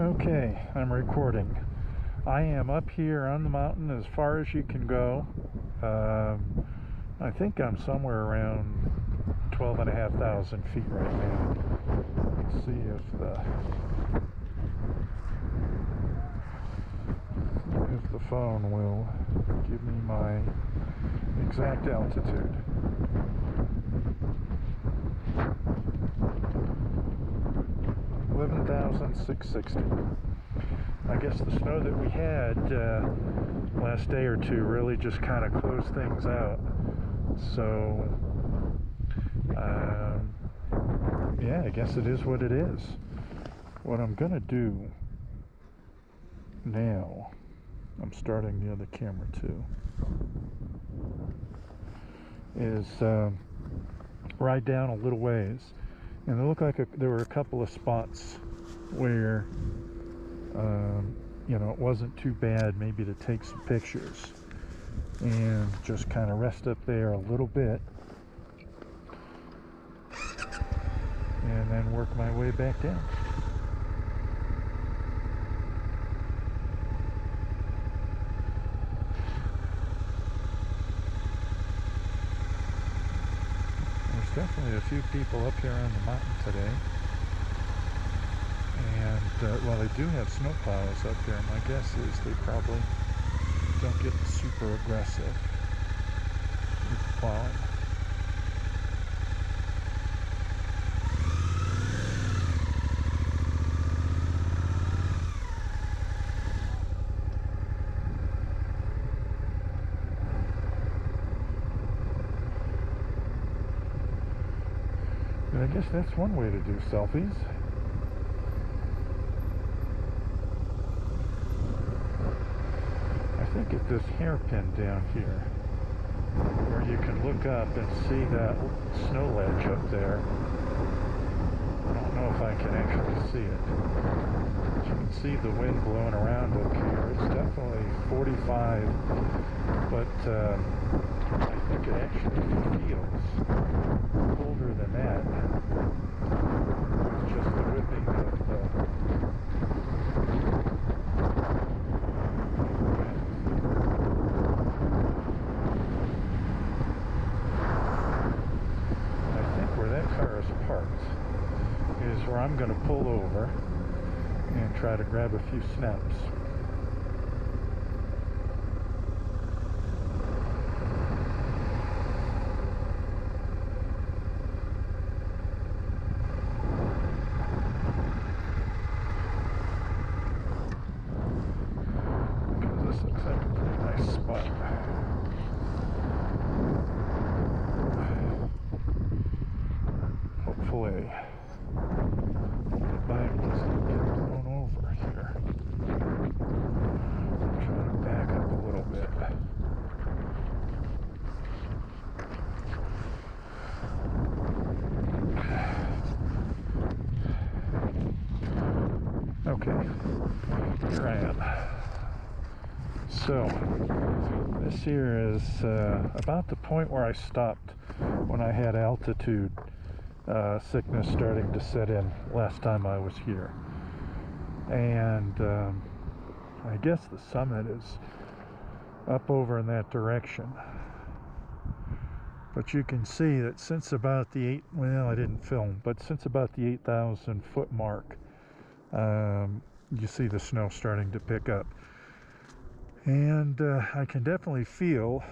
Okay, I'm recording. I am up here on the mountain as far as you can go. I think I'm somewhere around 12,500 feet right now. Let's see if the phone will give me my exact altitude. 11,660. I guess the snow that we had last day or two really just kind of closed things out. So, yeah, I guess it is what it is. What I'm going to do now, I'm starting the other camera too, is ride down a little ways. And it looked like there were a couple of spots where, it wasn't too bad maybe to take some pictures and just kind of rest up there a little bit and then work my way back down. There's definitely a few people up here on the mountain today. And, well, they do have snowplows up there. My guess is they probably don't get super aggressive with the plowing. And I guess that's one way to do selfies. I think at this hairpin down here, where you can look up and see that snow ledge up there. I don't know if I can actually see it. But you can see the wind blowing around up here. It's definitely 45, but I think it actually feels colder than that. It's just the whipping of the parked is where I'm going to pull over and try to grab a few snaps. Because this looks like a pretty nice spot. Hopefully the bike doesn't get blown over here. I'm trying to back up a little bit. Okay, here I am. So, this here is about the point where I stopped when I had altitude sickness starting to set in last time I was here. And I guess the summit is up over in that direction. But you can see that since about the I didn't film, but since about the 8,000 foot mark, you see the snow starting to pick up. And I can definitely feel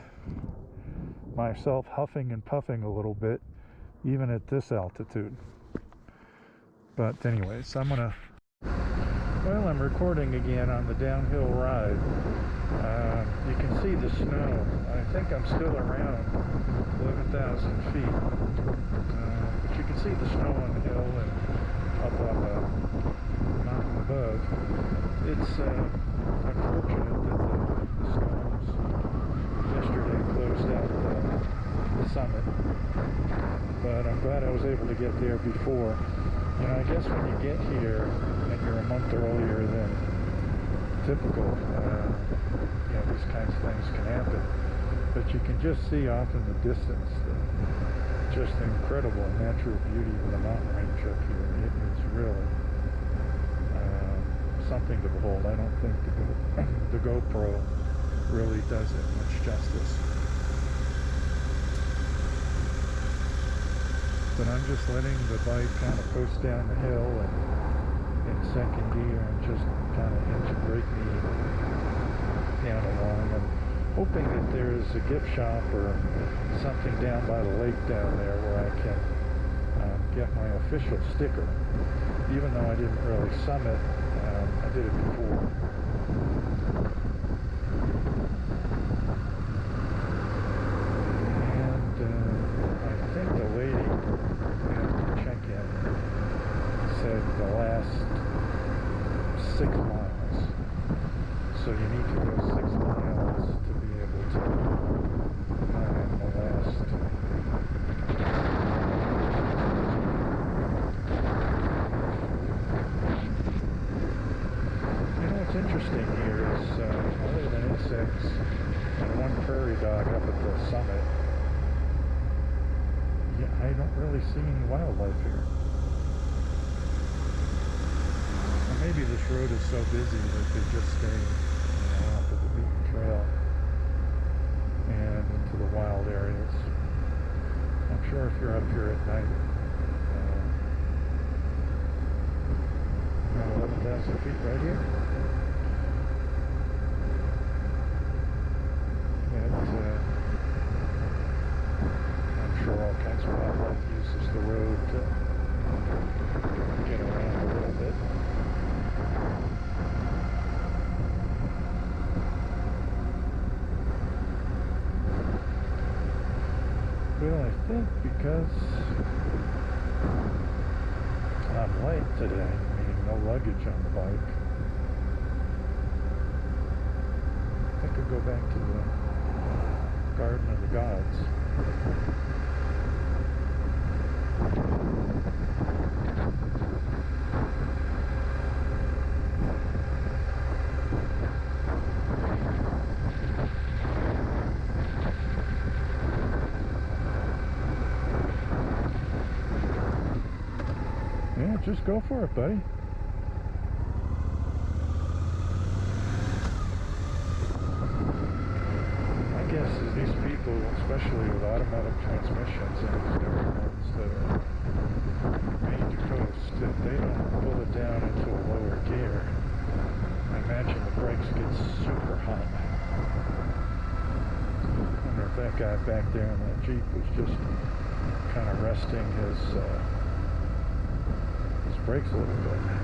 myself huffing and puffing a little bit even at this altitude. But anyways, I'm recording again on the downhill ride. You can see the snow. I think I'm still around 11,000 feet. But you can see the snow on the hill and up on the mountain above. It's unfortunate that the storms yesterday closed out the summit. But I'm glad I was able to get there before. I guess when you get here and you're a month earlier than typical, these kinds of things can happen. But you can just see off in the distance just the incredible natural beauty of the mountain range up here. It is really something to behold. I don't think the GoPro really does it much justice. But I'm just letting the bike kind of coast down the hill and in second gear and just kind of engine brake me down along. I'm hoping that there's a gift shop or something down by the lake down there where I can get my official sticker. Even though I didn't really summit, I did it before. I think the lady at the check-in said the last 6 miles. So you need to go 6 miles to be able to find the last. You know what's interesting here is other than insects and one prairie dog up at the summit, I don't really see any wildlife here. Or maybe this road is so busy that they just stay off of the beaten trail and into the wild areas. I'm sure if you're up here at night, 11,000 feet right here. I'm sure all kinds of wildlife uses the road to get around a little bit. Well, I think because I'm light today, meaning no luggage on the bike, I think I'll go back to the Garden of the Gods. Yeah, just go for it, buddy. I guess these people, especially with automatic transmissions and these newer ones that are made to coast, they don't pull it down into a lower gear. I imagine the brakes get super hot. I wonder if that guy back there in that Jeep was just kind of resting his brakes a little bit.